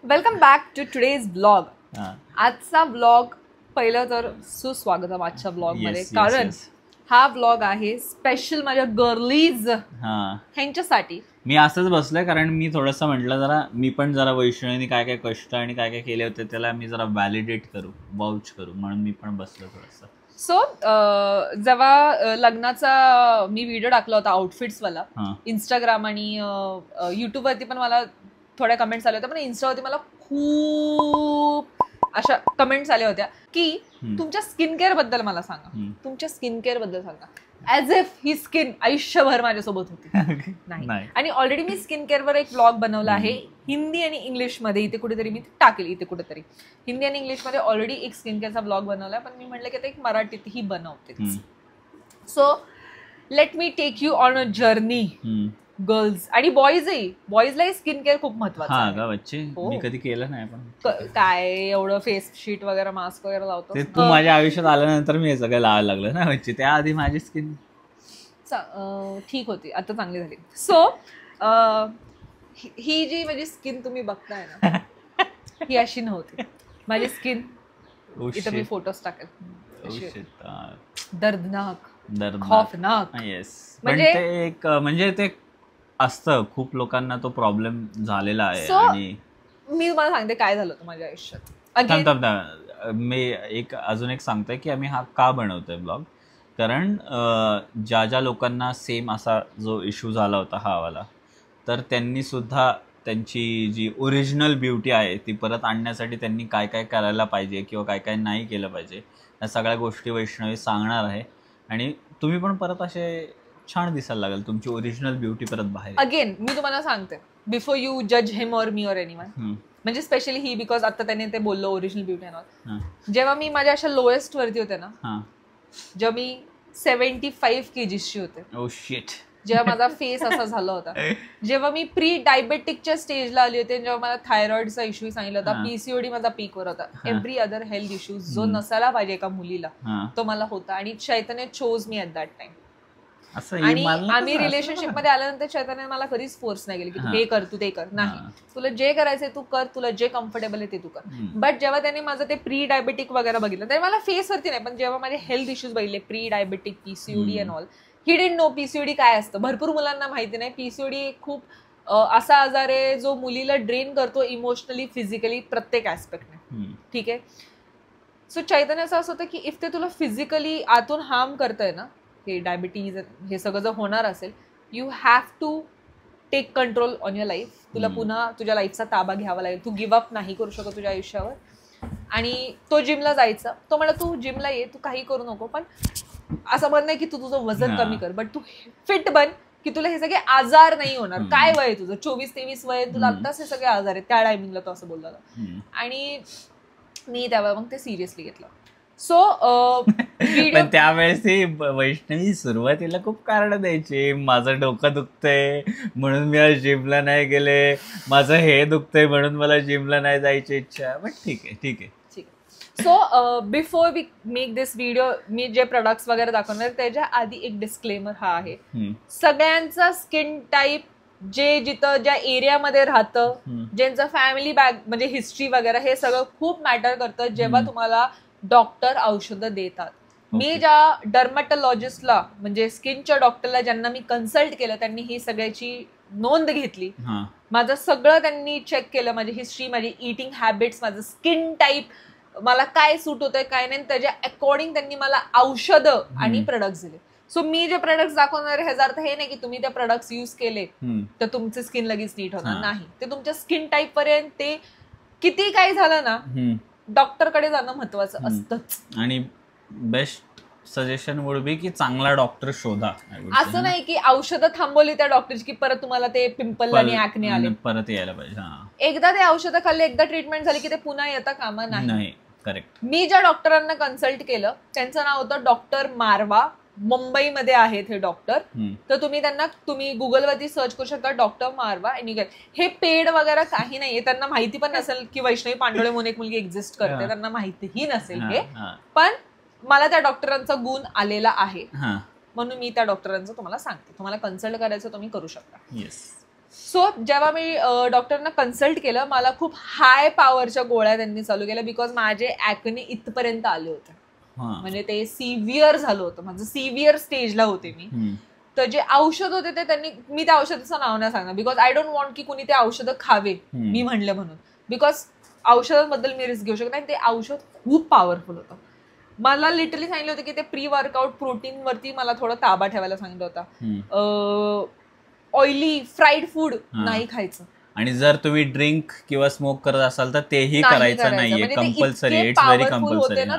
Welcome back to today's blog. आजचा blog पहिलं तर सुस्वागतम आजच्या ब्लॉग मध्ये, कारण हा ब्लॉग आहे स्पेशल माझ्या गर्लीज ह्यांच्यासाठी. मी असंच बसलोय कारण मी थोडंसं म्हटलं जरा मी पण जरा वैष्णवीने काय काय कष्ट आणि काय काय केले होते त्याला मी जरा व्हॅलिडेट करू, वाउच करू, म्हणून मी पण बसलो थोडंसं. सो जेव्हा लग्नाचा मी व्हिडिओ टाकला होता आउटफिट्सवाला इंस्टाग्राम आणि युट्यूब वरती पण मला थोड्या कमेंट्स आल्या होत्या, पण इन्स्टावरती मला खूप अशा कमेंट्स आल्या होत्या की तुमच्या स्किन केअर बद्दल मला सांगा, तुमच्या स्किन केअर बद्दल सांगा. ॲज इफ ही स्किन आयुष्यभर माझ्यासोबत होती. नाही. आणि ऑलरेडी मी स्किन केअरवर एक ब्लॉग बनवला आहे हिंदी आणि इंग्लिशमध्ये. इथे कुठेतरी मी टाकेल, इथे कुठेतरी हिंदी आणि इंग्लिशमध्ये ऑलरेडी एक स्किन केअरचा ब्लॉग बनवला आहे, पण मी म्हटलं की आता एक मराठीतही बनवते. So let me take you on a journey. Girls आणि बॉईजलाही स्किन केअर खूप महत्वाचं आहे. मी कधी केलं नाही, पण काय एवढं फेस शीट वगैरे मास्क वगैरे लावतो. ते तू माझ्या आयुष्यात आल्यानंतर मी हे सगळं लावायला लागलं ना. म्हणजे त्याआधी माझी स्किन ठीक होती, आता चांगली झाली. सो ही जी माझी स्किन तुम्ही बघताय ना, ही अशी नव्हती माझी स्किन. इथं मी फोटोज टाकेल. दर्दनाक, खौफनाक. म्हणजे ते असतं, खूप लोकांना तो प्रॉब्लेम झालेला आहे. आणि मी तुम्हाला सांगते काय झालं होतं माझ्या आयुष्यात. मी अजून एक सांगतोय की आम्ही हा का बनवतोय ब्लॉग, कारण ज्या लोकांना सेम असा जो इश्यू झाला होता हा वाला, तर त्यांनी सुद्धा त्यांची जी ओरिजिनल ब्युटी आहे ती परत आणण्यासाठी त्यांनी काय काय करायला पाहिजे किंवा काय काय नाही केलं पाहिजे, या सगळ्या गोष्टी वैष्णवी सांगणार आहे. आणि तुम्ही पण परत असे छान दिसायला लागेल, तुमची ओरिजिनल ब्युटी परत बाहेर. अगेन मी तुम्हाला सांगते, बिफोर यू जज हिम ऑर मी ऑर एनीवन, म्हणजे स्पेशली ही, बिकॉज आता त्याने ते बोललो ओरिजिनल ब्युटी अँड. जेव्हा मी माझ्या अशा लोएस्ट वरती होते ना, जेव्हा मी 75 kg होते, ओ शिट, जेव्हा माझा फेस असा झाला होता, जेव्हा मी प्री डायबेटिकच्या स्टेजला आली होते, जेव्हा मला थायरॉइडचा इश्यू सांगितला होता, पीसीओडी माझा पीकवर होता, एव्हरी अदर हेल्थ इश्यू जो नसायला पाहिजे एका मुलीला तो मला होता. आणि Chaitanya chose me at that time. आणि आम्ही रिलेशनशिप मध्ये आल्यानंतर चैतन्य मला कधीच फोर्स नाही केली की हे कर, तू ते कर. नाही, तुला जे करायचंय तू कर, तुला जे कम्फर्टेबल आहे ते तू कर. बट जेव्हा त्याने माझं ते प्री डायबेटिक वगैरे बघितलं, तर मला फेसवरती नाही, पण जेव्हा माझे हेल्थ इश्यूज बघितले, pre diabetic, PCOD and all, he didn't know PCOD काय असतं. भरपूर मुलांना माहिती नाही. पीसीओडी खूप असा आजार आहे जो मुलीला ड्रेन करतो इमोशनली, फिजिकली, प्रत्येक ऍस्पेक्टने. ठीक आहे. सो चैतन्य असं होतं की इफ ते तुला फिजिकली आतून हार्म करतंय ना, हे डायबिटीज हे सगळं जर होणार असेल, you have to take control on your life. तुला पुन्हा तुझ्या लाईफचा ताबा घ्यावा लागेल. तू गिव्ह अप नाही करू शकत तुझ्या आयुष्यावर. आणि तो जिमला जायचा, तो म्हणा तू जिमला ये, तू काही करू नको, पण असं म्हण नाही की तू तुझं वजन कमी कर, बट तू फिट बन की तुला हे सगळे आजार नाही होणार. काय वय तुझं 24-23 वय, तुला आत्ताच हे सगळे आजार आहेत. त्या टायमिंगला तो असं बोलला. आणि मी त्यावेळेला मग ते सिरियसली घेतलं. सो पण त्यावेळेस वैष्णवी सुरुवातीला खूप कारण द्यायची, माझं डोकं दुखतंय म्हणून मी आज जिमला नाही गेले, माझं हे दुखतंय म्हणून मला जिमला नाही जायची इच्छा. पण ठीक आहे. So before we make this video, मी जे प्रोडक्ट्स वगैरे दाखवणार त्याच्या आधी एक डिस्क्लेमर हा आहे. सगळ्यांचा स्किन टाईप, जे जिथं ज्या एरियामध्ये राहतं, ज्यांचं फॅमिली बॅक म्हणजे हिस्ट्री वगैरे, हे सगळं खूप मॅटर करतं जेव्हा तुम्हाला डॉक्टर औषधं देतात. मी ज्या डर्मॅटॉलॉजिस्टला म्हणजे स्किनच्या डॉक्टरला ज्यांना मी कन्सल्ट केलं, त्यांनी ही सगळ्याची नोंद घेतली. माझं सगळं त्यांनी चेक केलं, माझी हिस्ट्री, माझी इटिंग हॅबिट्स, माझं स्किन टाईप, मला काय सूट होतंय काय नाही, त्याच्या अकॉर्डिंग त्यांनी मला औषधं आणि प्रोडक्ट्स दिले. सो मी जे प्रोडक्ट्स दाखवणार आहे ह्याचा अर्थ हे नाही की तुम्ही त्या प्रोडक्ट्स यूज केले तर तुमचे स्किन लगेच नीट होणार नाही. ते तुमच्या स्किन टाईप पर्यंत, ते किती काय झालं ना, डॉक्टरकडे जाणं महत्वाचं असतं. आणि बेस्ट सजेशन वुड बी की चांगला डॉक्टर शोधा. असं नाही की औषधं थांबवली त्या डॉक्टरची की परत तुम्हाला ते पिंपल आणि ऍक्ने आले, परत यायला पाहिजे. एकदा ते औषधं खाल्ले, एकदा ट्रीटमेंट झाली की ते पुन्हा येता कामा नाही. करेक्ट. मी ज्या डॉक्टरांना कन्सल्ट केलं त्यांचं नाव होतं डॉक्टर मारवा. मुंबईमध्ये आहेत हे डॉक्टर. तर तुम्ही गुगलवरती सर्च करू शकता डॉक्टर मारवा. आणि हे पेड वगैरे काही नाहीये. त्यांना माहिती पण नसेल की वैष्णवी पांडोळे म्हणून एक मुलगी एक्झिस्ट करते, त्यांना माहितीही नसेल हे. पण मला त्या डॉक्टरांचा गुण आलेला आहे, म्हणून मी त्या डॉक्टरांचं तुम्हाला सांगते. तुम्हाला कन्सल्ट करायचं तुम्ही करू शकता. सो जेव्हा मी डॉक्टरना कन्सल्ट केलं, मला खूप हाय पॉवरच्या गोळ्या त्यांनी चालू केल्या, बिकॉज माझे ऍक्ने इथपर्यंत आले होते. म्हणजे ते सिव्हिअर झालं होतं, माझं सिव्हिअर स्टेजला होते मी. तर जे औषध होते ते त्यांनी, मी त्या औषधाचं नाव नाही सांगणार, बिकॉज आय डोंट वॉन्ट की कुणी ते औषधं खावे मी म्हणलं म्हणून, बिकॉज औषधांबद्दल मी रिस्क घेऊ शकत नाही. ते औषध खूप पॉवरफुल होतं. मला लिटरली सांगितलं होतं की ते प्री वर्कआउट प्रोटीन वरती मला थोडा ताबा ठेवायला सांगितलं होता. ऑइली फ्राईड फूड नाही खायचं. आणि जर तुम्ही ड्रिंक किंवा स्मोक करत असाल तर तेही करायचं नाहीये, कंपल्सरी. इट्स व्हेरी कंपल्सरी होते ना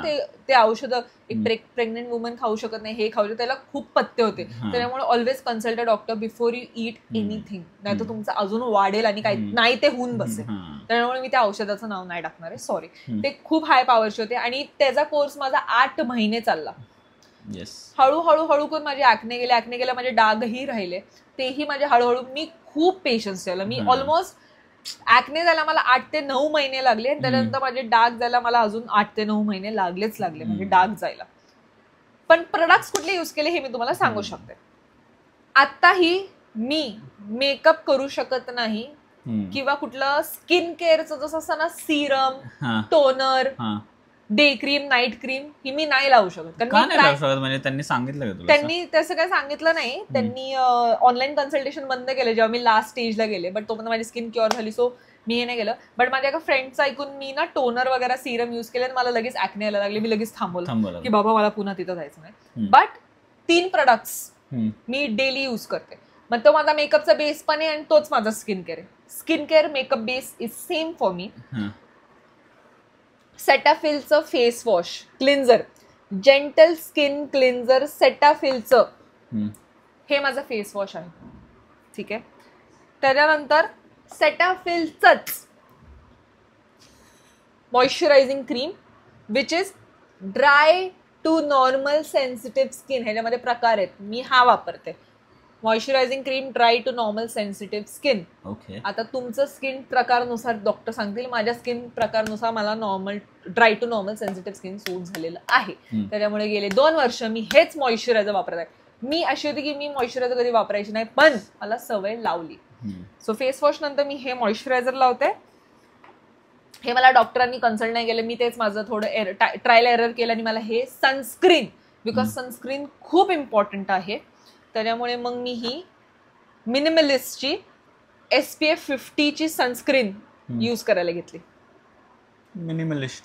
ते औषधं. एक प्रेग्नेंट वुमन खाऊ शकत नाही, हे खाऊ शकत, त्याला खूप पथ्य होते. त्यामुळे always consult a doctor before you eat anything, नाही तर तुमचं अजून वाढेल आणि काही नाही ते होऊन बसेल. त्यामुळे मी त्या औषधाचं नाव नाही टाकणार आहे, सॉरी. ते खूप हाय पॉवरचे होते आणि त्याचा कोर्स माझा 8 महिने चालला. हळूहळू करून माझे ऍक्ने गेले, माझे डागही राहिले, तेही माझे हळूहळू. मी खूप पेशन्स ठेवला. मी ऑलमोस्ट ऍक्ने जायला मला 8 ते 9 महिने लागले, आणि त्यानंतर माझे डाग जायला मला अजून 8 ते 9 महिने लागले म्हणजे डाग जायला. पण प्रोडक्ट्स कुठले युज केले हे मी तुम्हाला सांगू शकते. आताही मी मेकअप करू शकत नाही, किंवा कुठलं स्किन केअरचं जसं असं ना, serum, toner, day cream, night cream ही मी नाही लावू शकत. म्हणजे त्यांनी सांगितलं का तुला? त्यांनी तसं काही सांगितलं नाही. त्यांनी ऑनलाईन कन्सल्टेशन बंद केलं जेव्हा मी लास्ट स्टेजला गेले, बट तोपर्यंत माझी स्किन क्युअर झाली, सो मी हे नाही केलं. बट माझ्या एका फ्रेंडचं ऐकून मी ना टोनर वगैरे सिरम युज केले, मला लगेच ऍक्ने यायला लागले. मी लगेच थांबवलं की बाबा मला पुन्हा तिथं जायचं नाही. But 3 products me daily use करते. मग तो माझा मेकअपचा बेस पण आहे आणि तोच माझा स्किन केअर आहे. Skin care makeup base is same for me. सेटाफिलचं face wash cleanser, gentle skin cleanser सेटाफिलचं, हे माझं फेस वॉश आहे. ठीक आहे. त्याच्यानंतर सेटाफिलचंच moisturising cream which is dry to normal sensitive skin. ह्याच्यामध्ये प्रकार आहेत, मी हा वापरते. Moisturising cream dry to normal sensitive skin. आता तुमचं स्किन प्रकारनुसार डॉक्टर सांगतील. माझ्या स्किन प्रकारनुसार मला dry to normal sensitive skin suit झालेलं आहे. त्याच्यामुळे गेले 2 वर्ष मी हेच मॉइश्चरायझर वापरत आहे. मी अशी होती की मी मॉइश्चरायझर कधी वापरायची नाही, पण मला सवय लावली. सो फेस वॉश नंतर मी हे मॉइश्चरायझर लावते. हे मला डॉक्टरांनी कन्सल्ट नाही केलं, मी तेच माझं थोडं ट्रायल एरर केलं, आणि मला हे सनस्क्रीन, बिकॉज सनस्क्रीन खूप इम्पॉर्टंट आहे. त्याच्यामुळे मग मी ही मिनिमलिस्टची SPF 50ची सनस्क्रीन यूज करायला घेतली. मिनिमलिस्ट.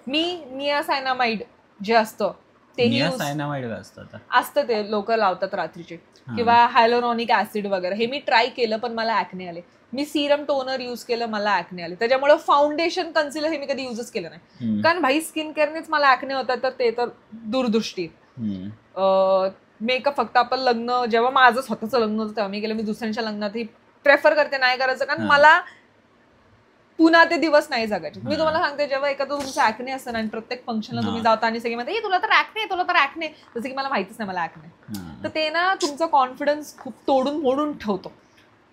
मी नियासायनामाइड जे असतं तेही असतं, ते लोक लावतात रात्रीचे, किंवा हायलोरॉनिक ऍसिड वगैरे. हे मी ट्राय केलं पण मला ऍक्ने आले. मी सिरम टोनर युज केलं, मला ऍक्ने आले. त्याच्यामुळे फाउंडेशन कन्सिलर हे मी कधी युजच केलं नाही, कारण भाई स्किन केअरनेच मला ऍक्ने होतात, तर ते तर दूरदृष्टी. मेकअप फक्त आपण लग्न, जेव्हा माझं स्वतःचं लग्न होतं तेव्हा मी केलं. मी दुसऱ्यांच्या लग्नातही प्रेफर करते नाही करायचं, कारण मला पुन्हा ते दिवस नाही जगायचे. मी तुम्हाला सांगते, जेव्हा एखादं तुमचं ऍक्ने असतं आणि प्रत्येक फंक्शनला तुम्ही जाता आणि सगळे म्हणते तुला तर ऍक्ने, जसं की मला माहितीच नाही मला ऍक्ने, तर ते ना तुमचा कॉन्फिडन्स खूप तोडून मोडून ठेवतो.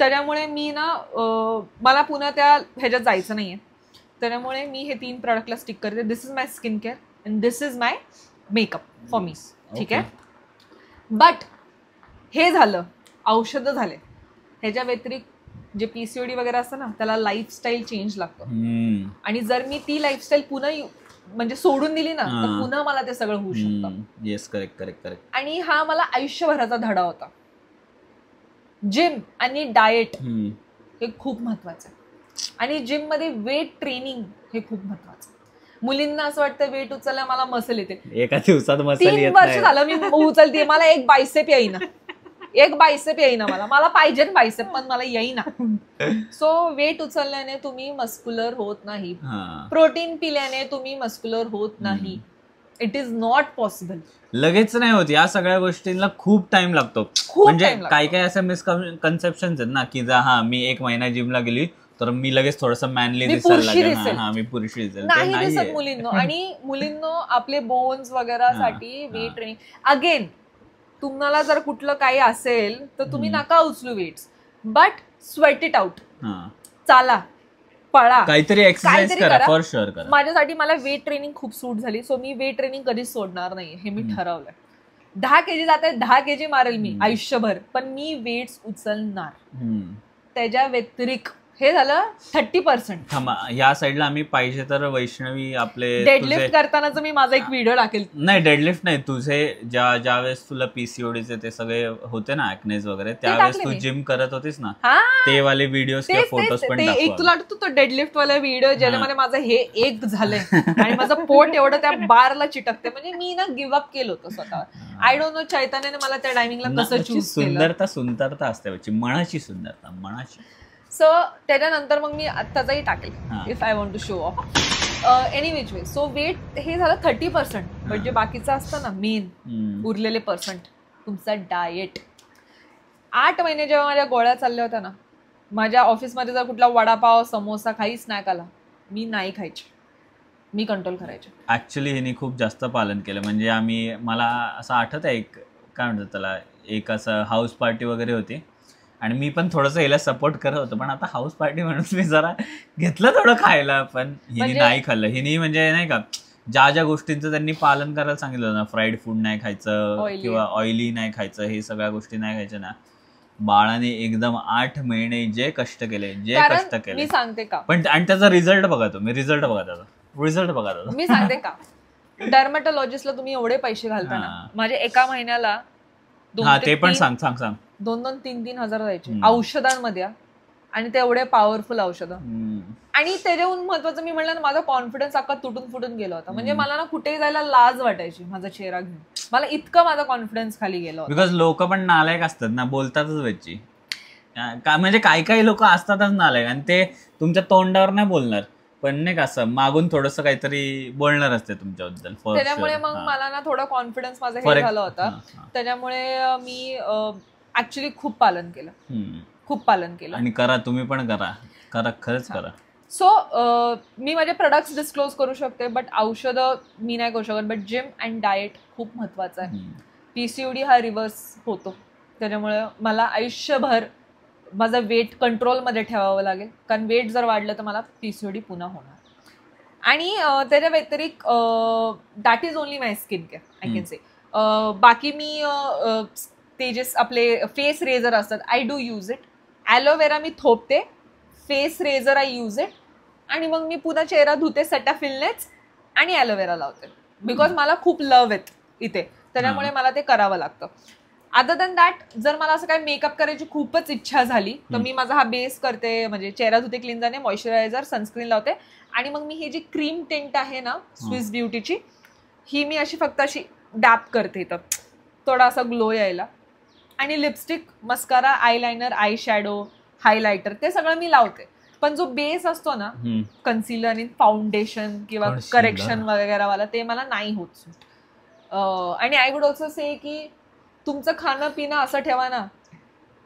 त्याच्यामुळे मी ना मला पुन्हा त्या ह्याच्यात जायचं नाहीये. त्याच्यामुळे मी हे 3 प्रोडक्टला स्टिक करते. This is my skin care and this is my makeup for me. ठीक आहे. बट हे झालं, औषधं झाले. ह्याच्या व्यतिरिक्त जे PCOD वगैरे असतं ना, त्याला लाईफस्टाईल चेंज लागतं. आणि जर मी ती लाईफस्टाईल पुन्हा म्हणजे सोडून दिली ना, तर पुन्हा मला ते सगळं होऊ शकतं. Yes, correct correct correct. आणि हा मला आयुष्यभराचा धडा होता. जिम आणि डाएट हे खूप महत्वाचं आहे. आणि जिम मध्ये वेट ट्रेनिंग हे खूप महत्वाचं. मुलींना असं वाटतं वेट उचलल्या मला मसल येते. एका दिवसात मसल येत नाही. 3 वर्ष झालं मी उचलते, मला एक बायसेप येईना, मला पाहिजे बायसेप, पण मला येईना. सो वेट उचलल्याने तुम्ही मस्क्युलर होत नाही, प्रोटीन पिल्याने तुम्ही मस्क्युलर होत नाही. It is not possible. लगेच नाही होत. या सगळ्या गोष्टींना खूप टाइम लागतो. म्हणजे काही काही असे मिसकन्सेप्शन आहेत ना, की मी 1 महिना जिमला गेली तर मी लगेच थोडंसं मॅनली दिसायला लागेल, मी पुरुषी दिसेल. नाही दिसत मुलींनो. आणि मुलींनो आपले बोन्स वगैरे साठी वेट ट्रेनिंग. अगेन तुम्हाला जर कुठलं काही असेल तर तुम्ही नका उचलू weights, but sweat it out. चाला, पळा, काहीतरी एक्सरसाइज करा, फॉर शुअर करा. माझ्यासाठी मला वेट ट्रेनिंग खूप सूट झाली. सो मी वेट ट्रेनिंग कधीच सोडणार नाही, हे मी ठरवलंय. 10 kg जात आहे, 10 kg मारेल मी आयुष्यभर, पण मी वेट्स उचलणार. त्याच्या व्यतिरिक्त हे झालं 30%. या साईडला आम्ही पाहिजे तर वैष्णवी आपले डेडलिफ्ट करतानाच मी माझा एक व्हिडिओ टाकेल. नाही डेडलिफ्ट नाही, तुझे ज्या वेळेस तुला पीसीओडीचे ते सगळे होते ना ऍक्नेज वगैरे, त्यावेळेस तू जिम करत होतीस ना, ते वाले व्हिडिओज किंवा फोटोज पण एक तुला आठवतो तो डेडलिफ्ट वाला व्हिडिओ ज्याच्यामध्ये माझं हे एक झालंय आणि माझं पोट एवढं त्या बारला चिटकते. म्हणजे मी ना गिव्हअप केलं होतं स्वतःवर. आय डोंट नो चैतन्याने मला त्या टायमिंगला कसं चूज केलं. सुंदरता असते मनाची सुंदरता, मनाची. सो त्याच्यानंतर मग मी आत्ताचाही टाकेल if I want to show off any which way. So weight हे झालं 30%. बट जे बाकीचं असतं ना मेन उरलेले पर्सेंट, तुमचा डाएट. 8 महिने जेव्हा माझ्या गोळ्या चालल्या होत्या ना, माझ्या ऑफिसमध्ये जर कुठला वडापाव समोसा काही स्नॅक आला मी नाही खायचे, मी कंट्रोल करायचे. ऍक्च्युली हिने खूप जास्त पालन केलं. म्हणजे मला असं आठवत आहे एक काय म्हणतात त्याला, एक असं हाऊस पार्टी वगैरे होती आणि मी पण थोडंसं याला सपोर्ट करत होतो, पण आता हाऊस पार्टी म्हणून मी जरा घेतलं थोडं खायला, पण हिने नाही खाल्लं. हिने म्हणजे नाही का ज्या गोष्टींचं त्यांनी पालन करायला सांगितलं ना, फ्राईड फूड नाही खायचं किंवा ऑइली नाही खायचं, हे सगळ्या गोष्टी नाही खायच्या ना, बाळाने एकदम 8 महिने जे कष्ट केले मी सांगते का, पण आणि त्याचा रिझल्ट बघा तुम्ही, रिझल्ट बघा त्याचा. मी सांगते का, डर्मॅटॉलॉजिस्टला तुम्ही एवढे पैसे घालता ना, माझे एका महिन्याला ते पण सांग 2-3 हजार जायचे औषधांमध्ये, आणि ते एवढे पॉवरफुल औषधं. आणि त्याच्याहून महत्वाचं मी म्हणलं ना, माझा कॉन्फिडन्स अख्खा तुटून फुटून गेला होता. म्हणजे मला ना कुठेही जायला लाज वाटायची माझा चेहरा घेऊन. मला इतकं माझा कॉन्फिडन्स खाली गेला होता. बिकॉज लोक पण नालायक असतात ना, बोलतातच वेची. म्हणजे काही लोक असतातच नालायक, आणि ते तुमच्या तोंडावर नाही बोलणार, पण नाही का असं मागून थोडंसं काहीतरी बोलणार असते तुमच्याबद्दल. त्याच्यामुळे मग मला ना थोडा कॉन्फिडन्स माझा हे झाला होता. त्याच्यामुळे मी ऍक्च्युली खूप पालन केलं. आणि करा, तुम्ही पण करा, खरंच करा. सो मी माझे प्रोडक्ट्स डिस्क्लोज करू शकते, बट औषधं मी नाही करू शकत. बट जिम अँड डाएट खूप महत्वाचं आहे. पीसीओडी हा रिव्हर्स होतो, त्याच्यामुळे मला आयुष्यभर माझं वेट कंट्रोलमध्ये ठेवावं लागेल, कारण वेट जर वाढलं तर मला पीसीओडी पुन्हा होणार. आणि त्याच्या व्यतिरिक्त that is only my skin care I can say. बाकी मी ते जे आपले फेस रेझर असतात, I do use it. Aloe vera मी थोपते, face razor I use it, आणि मग मी पुन्हा चेहरा धुते सेटाफिलनेच आणि ॲलोवेरा लावते, बिकॉज मला खूप लव्ह आहेत इथे, त्याच्यामुळे मला ते करावं लागतं. अदर दॅन दॅट, जर मला असं काय मेकअप करायची खूपच इच्छा झाली तर मी माझा हा बेस करते, म्हणजे चेहरा धुते क्लिन्झरने, मॉइश्चरायझर, सनस्क्रीन लावते, आणि मग मी ही जी क्रीम टिंट आहे ना स्विस ब्युटीची, ही मी अशी फक्त अशी डॅप करते इथं, थोडा असा ग्लो यायला. आणि lipstick, mascara, eyeliner, eye shadow, highlighter, ते सगळं मी लावते. पण जो बेस असतो ना, कन्सिलर आणि फाउंडेशन किंवा करेक्शन वगैरे वाला, ते मला नाही होत सूट. आणि आय वुड ऑल्सो से की तुमचं खाणं पिणं असं ठेवा ना,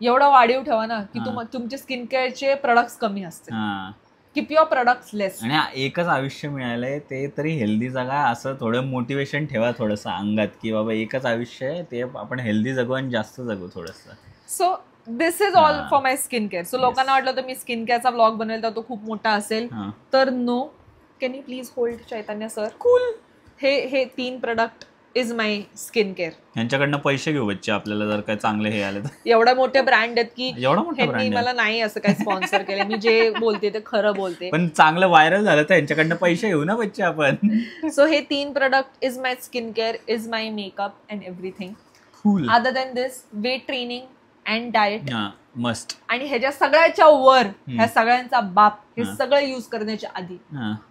एवढं वाढीव ठेवा ना की तुमचे स्किन केअरचे प्रोडक्ट्स कमी असते. कीप युअर प्रोडक्ट्स लेस. आणि एकच आयुष्य मिळालंय, ते तरी हेल्दी जगा, असं थोडं मोटिवेशन ठेवा थोडंसं अंगात, की बाबा एकच आयुष्य आहे, ते आपण हेल्दी जगू आणि जास्त जगू थोडंसं. So this is all for my skin care. So लोकांना वाटलं तर मी स्किन केअरचा ब्लॉग बनवेल तर तो खूप मोठा असेल, तर no. Can you please hold Chaitanya sir? Cool. हे 3 product is my skin care. यांच्याकडनं पैसे घेऊ बच्चे आपल्याला जर काय चांगले हे आले तर. एवढे मोठे ब्रँड आहेत की ह्यांनी मला नाही असं काही स्पॉन्सर केलं. मी जे बोलते ते खरं बोलते, पण चांगलं व्हायरल झालं तर यांच्याकडनं पैसे घेऊ ना बच्चे आपण. सो हे 3 product is my skin care, is my makeup and everything. Other than this, weight training and diet must. आणि ह्याच्या सगळ्याच्या वर ह्या सगळ्यांचा बाप, हे सगळं युज करण्याच्या आधी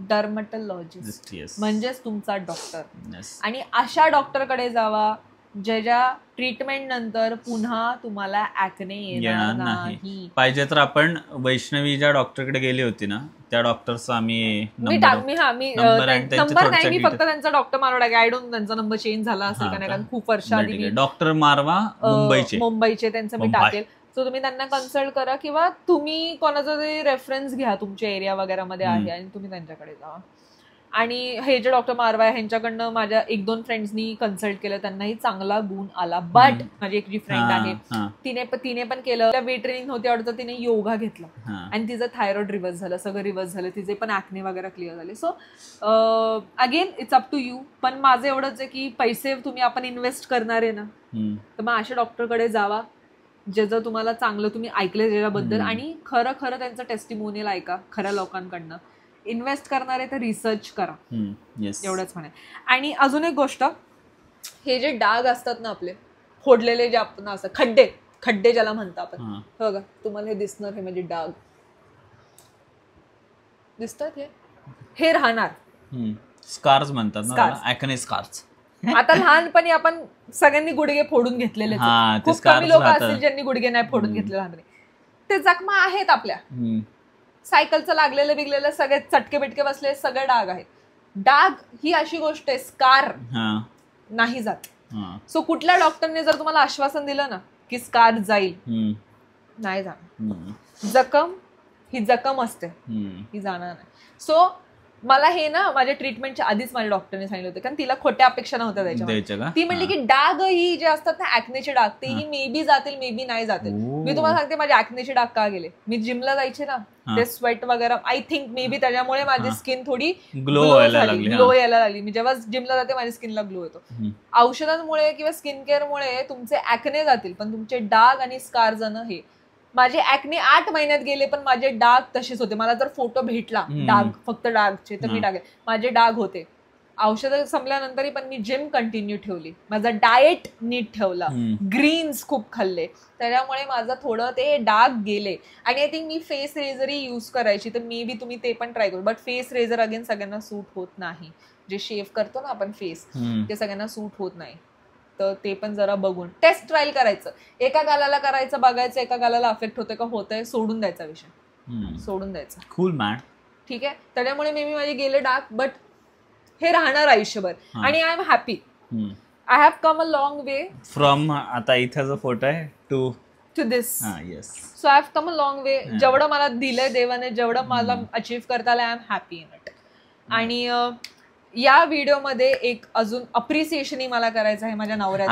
डर्मॅटॉलॉजिस्ट, म्हणजेच तुमचा डॉक्टर. आणि अशा डॉक्टरकडे जावा ज्याच्या ट्रीटमेंट नंतर पुन्हा तुम्हाला ऍक्ने येणार नाही. पाहिजे तर आपण वैष्णवी ज्या डॉक्टरकडे गेली होती ना, त्या डॉक्टरचा आम्ही नंबर नाही, मी फक्त त्यांचा डॉक्टर मारवा टाकेल. आय डोंट त्यांचा नंबर चेंज झाला असेल का नाही, कारण खूप वर्षाआधी डॉक्टर मारवा मुंबईचे त्यांचं मी टाकेल. सो तुम्ही त्यांना कन्सल्ट करा, किंवा तुम्ही कोणाचा तरी रेफरन्स घ्या तुमच्या एरिया वगैरे मध्ये आहे आणि तुम्ही त्यांच्याकडे जावा. आणि हे जे डॉक्टर मारवा आहे ह्यांच्याकडनं माझ्या 1-2 फ्रेंड्सनी कन्सल्ट केलं, त्यांनाही चांगला गुण आला. बट माझी एक जी फ्रेंड आहे तिने पण केलं, त्या वेट ट्रेनिंग होती वाटतं, तिने योगा घेतला आणि तिचं थायरॉइड रिव्हर्स झालं, सगळं रिव्हर्स झालं, तिचे पण ऍक्ने वगैरे क्लिअर झाले. So again it's up to you. पण माझं एवढंच आहे की पैसे तुम्ही आपण इन्व्हेस्ट करणार आहे ना, तर मग अशा डॉक्टरकडे जावा ज्याचं तुम्हाला चांगलं तुम्ही ऐकलं त्याच्याबद्दल आणि खरं खरं त्यांचं टेस्टिमोनियल ऐका खऱ्या लोकांकडनं. इन्व्हेस्ट करणारे तर रिसर्च करा, एवढंच म्हणेल. आणि अजून एक गोष्ट, हे जे डाग असतात ना आपले फोडलेले जे आपण असतात, खड्डे ज्याला म्हणतो आपण, बघा तुम्हाला हे दिसणार, हे म्हणजे डाग दिसतात, हे राहणार. स्कार्स म्हणतात ना, ॲक्ने स्कार्स. आता लहानपणी आपण सगळ्यांनी गुडघे फोडून घेतलेले, खूप कमी लोक असतील ज्यांनी गुडघे नाही फोडून घेतले लहानपणी. ते जखमा आहेत आपल्या, सायकलचं लागलेलं बिगलेलं सगळे चटके बिटके बसले, सगळे डाग आहेत. डाग ही अशी गोष्ट आहे, स्कार नाही जात. सो कुठल्या डॉक्टरने जर तुम्हाला आश्वासन दिलं ना की स्कार जाईल, नाही जाणार. जखम ही जखम असते, ही जाणार नाही. सो मला हे ना माझ्या ट्रीटमेंटच्या आधीच माझ्या डॉक्टरने सांगितलं होतं, कारण तिला खोट्या अपेक्षा नव्हत्या त्याच्या. ती म्हणली की डाग ही जे असतात ना ऍक्नेचे डाग, तेही मे बी जातील, मे बी नाही जातील. मी तुम्हाला सांगते माझे ऍक्नेचे डाग का गेले. मी जिमला जायचे ना, ते स्वेट वगैरे, आय थिंक मे बी त्याच्यामुळे माझी स्किन थोडी ग्लो यायला लागली. मी जेव्हा जिमला जाते माझ्या स्किनला ग्लो येतो. औषधांमुळे किंवा स्किन केअरमुळे तुमचे ऍक्ने जातील, पण तुमचे डाग आणि स्कार जाणं, हे माझे ऍक्ने 8 महिन्यात गेले, पण माझे डाग तसेच होते. मला जर फोटो भेटला डाग, फक्त डागचे, तर मी टाकेल. माझे डाग होते. औषधं संपल्यानंतरही पण मी जिम कंटिन्यू ठेवली, माझा डाएट नीट ठेवला, ग्रीन्स खूप खाल्ले, त्याच्यामुळे माझं थोडं ते डाग गेले. आणि आय थिंक मी फेस रेझरही यूज करायची, तर मे बी तुम्ही ते पण ट्राय करू. बट फेस रेझर अगेन सगळ्यांना सूट होत नाही. जे शेव्ह करतो ना आपण फेस, ते सगळ्यांना सूट होत नाही. तर ते पण जरा बघून टेस्ट ट्रायल करायचं. एका गालाला करायचं, बघायचं एका गालाला अफेक्ट होतंय का होतंय, सोडून द्यायचा विषय, सोडून द्यायचा. Cool man. ठीक आहे. त्याच्यामुळे मे बी माझे गेले डाग, बट हे राहणार आयुष्यभर. आणि I am happy. I have come a long way from, आता इथं जो फोटो आहे, to this. So I have come a long way. जेवढं मला दिलंय देवाने, जेवढं मला अचीव्ह करता आलं, I am happy in it. आणि या व्हिडिओमध्ये एक अजून अप्रिसिएशन मला करायचं आहे माझ्या नवऱ्याचं.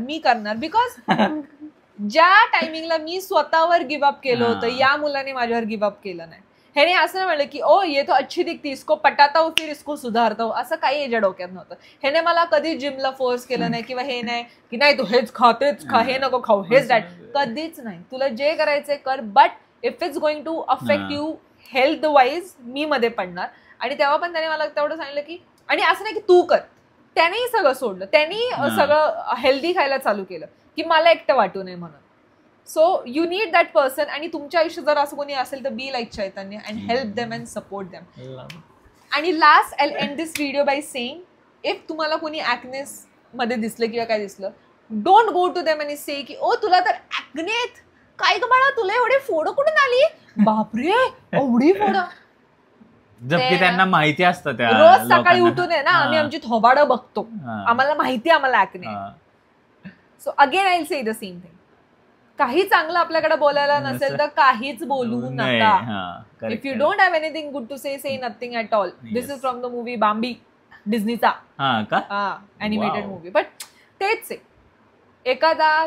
मी करणार बिकॉज ज्या टायमिंगला मी स्वतःवर गिव्हअप केलं होतं, या मुलाने माझ्यावर गिव्हअप केलं नाही. ह्याने असं नाही म्हणलं की ओ ये तो अच्छी दिखती, इसको पटाता हूं फिर इसको सुधारता हूं, असं काही याच्या डोक्यात नव्हतं. ह्याने मला कधी जिमला फोर्स केलं नाही, किंवा हे नाही की नाही तू हेच खा, तेच खा, हे नको खाऊ, हेच डाएट, कधीच नाही. तुला जे करायचंय कर, but if it's going to affect you health wise, मी मध्ये पडणार. आणि तेव्हा पण त्याने मला तेवढं सांगितलं की, आणि असं नाही की तू कर, त्यानेही सगळं सोडलं, त्यांनी सगळं हेल्दी खायला चालू केलं की मला एकटं वाटू नये म्हणून. So you need that person. आणि तुमच्या आयुष्यात जर असं कोणी असेल तर be like Chaitanya and help them and support them. आणि last I end this video by saying, if तुम्हाला कोणी ऍक्नेस मध्ये दिसलं किंवा काय दिसलं, डोंट गो टू देम आणि से की ओ तुला तर ऍक्ने, काय ग बाळा तुला एवढे फोड कुठून आली, बापरे एवढी फोड. जबकि त्यांना माहिती असतं, त्या रोज सकाळी उठून आहे ना आम्ही आमची थोबाडं बघतो, आम्हाला माहिती आम्हाला acne. So again I will say the same thing. काही चांगलं आपल्याकडे बोलायला नसेल तर काहीच बोलू नका. If you don't have anything good to say nothing at all. This is from the movie Bambi, डिझनीचा ॲनिमेटेड मूवी. बट तेच आहे, एखादा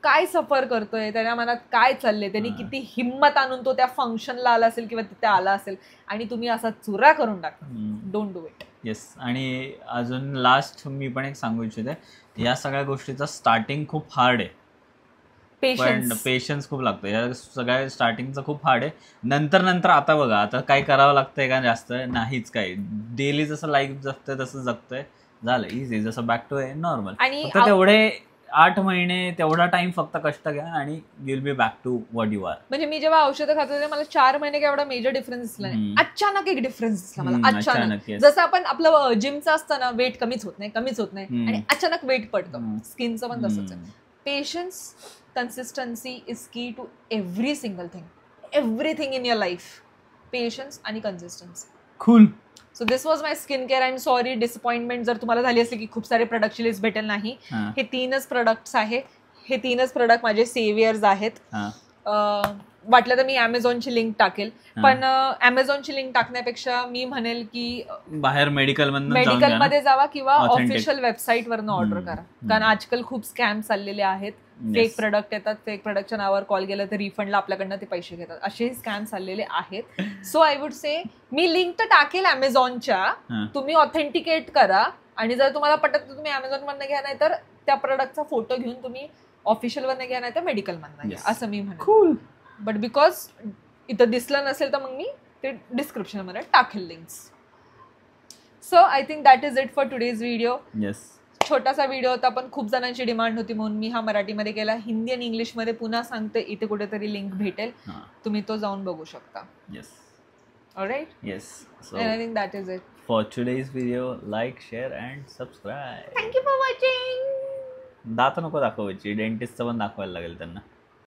काय सफर करतोय, त्याच्या मनात काय चाललंय, त्यांनी किती हिंमत आणून तो त्या फंक्शनला आला असेल किंवा तिथे आला असेल, आणि तुम्ही असा चुरा करून टाका. Don't do it. येस. आणि अजून लास्ट मी पण एक सांगू इच्छिते, या सगळ्या गोष्टीचं स्टार्टिंग खूप हार्ड आहे, पण पेशन्स खूप लागतं. या सगळ्या स्टार्टिंगचं खूप हार्ड आहे. नंतर आता बघा, आता काय करावं लागतंय का जास्त नाहीच, काय डेली जसं लाईफ जगतंय तसं जगतंय, झालं इझी, जसं बॅक टू नॉर्मल. आणि तेवढे 8 महिने तेवढा टाइम फक्त कष्ट घ्या आणि you will be back to what you are. म्हणजे मी जेव्हा औषधं खात होते मला 4 महिने काय एवढा मेजर डिफरन्स दिसला नाही. अचानक एक डिफरन्स दिसला मला, अचानक. जसं आपण आपलं जिमचं असतं ना, वेट कमीच होत नाही, आणि अचानक वेट पडतं. स्किनचं पण तसंच आहे. Patience, consistency is key to every single thing, everything in your life. Patience आणि consistency. Cool. So this was my skin care. I am sorry disappointment जर तुम्हाला झाली असली की खूप सारे प्रोडक्टची लिस्ट भेटेल नाही. हे 3च प्रोडक्ट्स आहे, हे 3च प्रोडक्ट माझे सेव्हियर्स आहेत. वाटलं तर मी अमेझॉनची लिंक टाकेल, पण अमेझॉनची लिंक टाकण्यापेक्षा मी म्हणेल की बाहेर मेडिकलमध्ये जावा किंवा ऑफिशियल वेबसाईट वरनं ऑर्डर करा. कारण आजकाल खूप स्कॅम चाललेले आहेत. फेक प्रोडक्ट येतात, फेक प्रोडक्टच्या नावावर कॉल केला तर रिफंडला आपल्याकडनं ते पैसे घेतात, असेही स्कॅम चाललेले आहेत. So I would say, me link तर टाकेल अमेझॉनच्या, तुम्ही ऑथेंटिकेट करा. आणि जर तुम्हाला पटत तर तुम्ही अमेझॉन मधनं घ्या, नाही तर त्या प्रोडक्टचा फोटो घेऊन तुम्ही ऑफिशियल वरनं घ्या नाही तर मेडिकल मधनं घ्या असं मी म्हणेन. Cool. बट बिकॉज इथं दिसलं नसेल तर मग मी ते डिस्क्रिप्शन मध्ये टाकेल links. So I think that is it for today's video. छोटासा व्हिडिओ होता पण खूप जणांची डिमांड होती म्हणून मी हा मराठीमध्ये केला. हिंदी आणि इंग्लिशमध्ये पुन्हा सांगते, इथे कुठेतरी लिंक भेटेल, तुम्ही तो जाऊन बघू शकता. Alright? Yes. So, and I think that is it for today's video. Like, share and subscribe. Thank you for watching. दात नको दाखवायची, डेंटिस्टचं पण दाखवायला लागेल त्यांना.